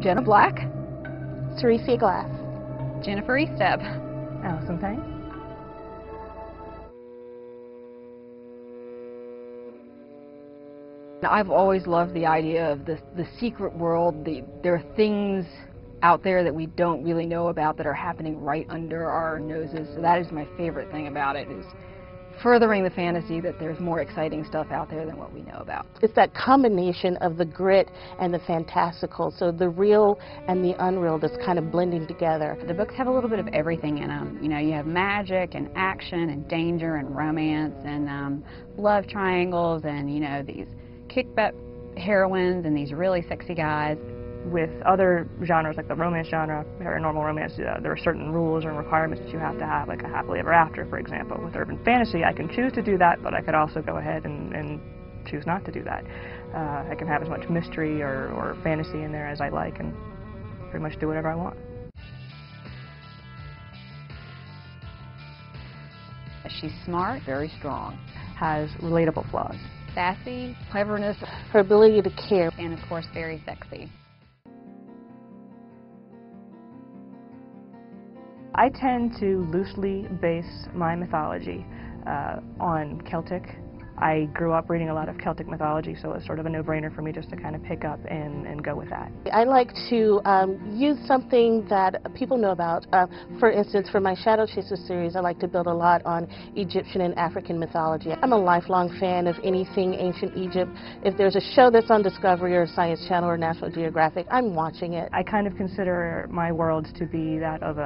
Jenna Black. Teresa Glass. Jennifer ESTEP. Allison Payne. I've always loved the idea of the secret world. There are things out there that we don't really know about that are happening right under our noses. So that is my favorite thing about it, is furthering the fantasy that there's more exciting stuff out there than what we know about. It's that combination of the grit and the fantastical, so the real and the unreal that's kind of blending together. The books have a little bit of everything in them. You know, you have magic and action and danger and romance and love triangles and, you know, these kick-butt heroines and these really sexy guys. With other genres like the romance genre, paranormal romance, there are certain rules and requirements that you have to have, like a happily ever after, for example. With urban fantasy, I can choose to do that, but I could also go ahead and choose not to do that. I can have as much mystery or fantasy in there as I like and pretty much do whatever I want. She's smart, Very strong. Has relatable flaws. sassy, Cleverness. Her ability to care. and of course very sexy. I tend to loosely base my mythology on Celtic. I grew up reading a lot of Celtic mythology, so it's sort of a no-brainer for me just to kind of pick up and go with that. I like to use something that people know about. For instance, for my Shadow Chaser series, I like to build a lot on Egyptian and African mythology. I'm a lifelong fan of anything ancient Egypt. If there's a show that's on Discovery or Science Channel or National Geographic, I'm watching it. I kind of consider my world to be that of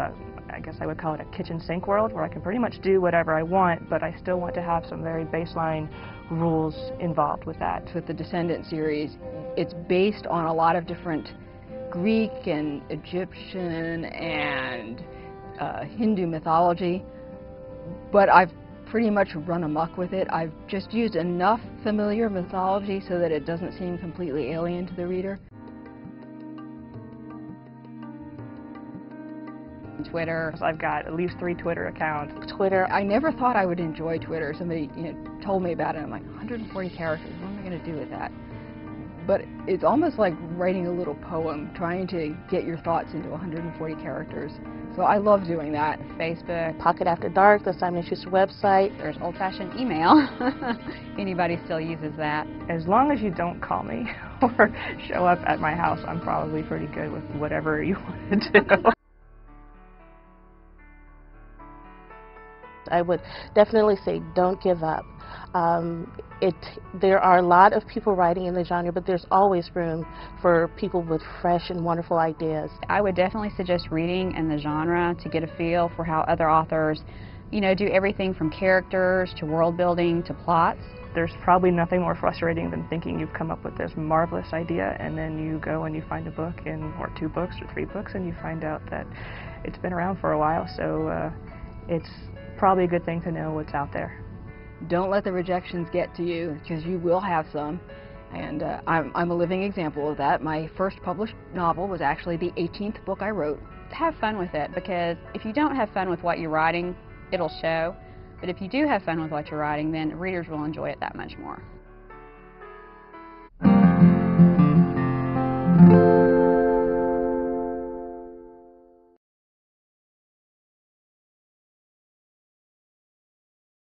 I guess I would call it a kitchen sink world, where I can pretty much do whatever I want, but I still want to have some very baseline rules involved with that. With the Descendant series, it's based on a lot of different Greek and Egyptian and Hindu mythology, but I've pretty much run amok with it. I've just used enough familiar mythology so that it doesn't seem completely alien to the reader. Twitter. I've got at least 3 Twitter accounts. Twitter. I never thought I would enjoy Twitter. Somebody told me about it, and I'm like, 140 characters, what am I going to do with that? But it's almost like writing a little poem, trying to get your thoughts into 140 characters. So I love doing that. Facebook. Pocket After Dark, the Simon & Schuster website. There's old-fashioned email. Anybody still uses that. As long as you don't call me or show up at my house, I'm probably pretty good with whatever you want to do. I would definitely say don't give up. There are a lot of people writing in the genre, but there's always room for people with fresh and wonderful ideas. I would definitely suggest reading in the genre to get a feel for how other authors, you know, do everything from characters to world building to plots. There's probably nothing more frustrating than thinking you've come up with this marvelous idea, and then you go and you find a book, or 2 books or 3 books, and you find out that it's been around for a while, so it's probably a good thing to know what's out there. Don't let the rejections get to you, because you will have some. And I'm a living example of that. My first published novel was actually the 18th book I wrote. Have fun with it, because if you don't have fun with what you're writing, it'll show. But if you do have fun with what you're writing, then readers will enjoy it that much more.